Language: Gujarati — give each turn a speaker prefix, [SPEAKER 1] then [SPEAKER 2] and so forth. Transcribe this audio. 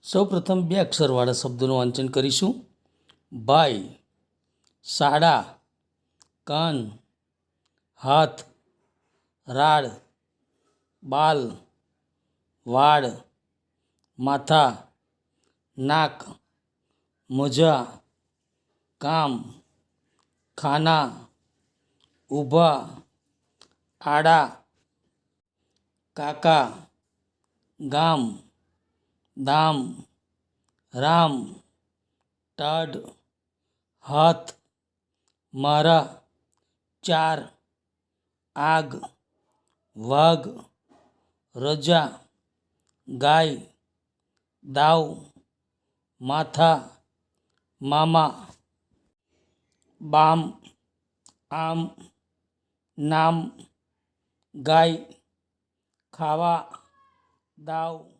[SPEAKER 1] સૌપ્રથમ બે અક્ષરવાળા શબ્દોનું વાંચન કરીશું. ભાઈ, શાળા, કાન, હાથ, રાડ, બાલ, વાળ, માથા, નાક, મોજા, કામ, ખાના, ઊભા, આડા, કાકા, ગામ, દામ, રામ, ટાઢ, હાથ, મારા, ચાર, આગ, વાઘ, રજા, ગાય, દાવ, માથા, મામા, બામ, આમ, નામ, ગાય, ખાવા, દાવ.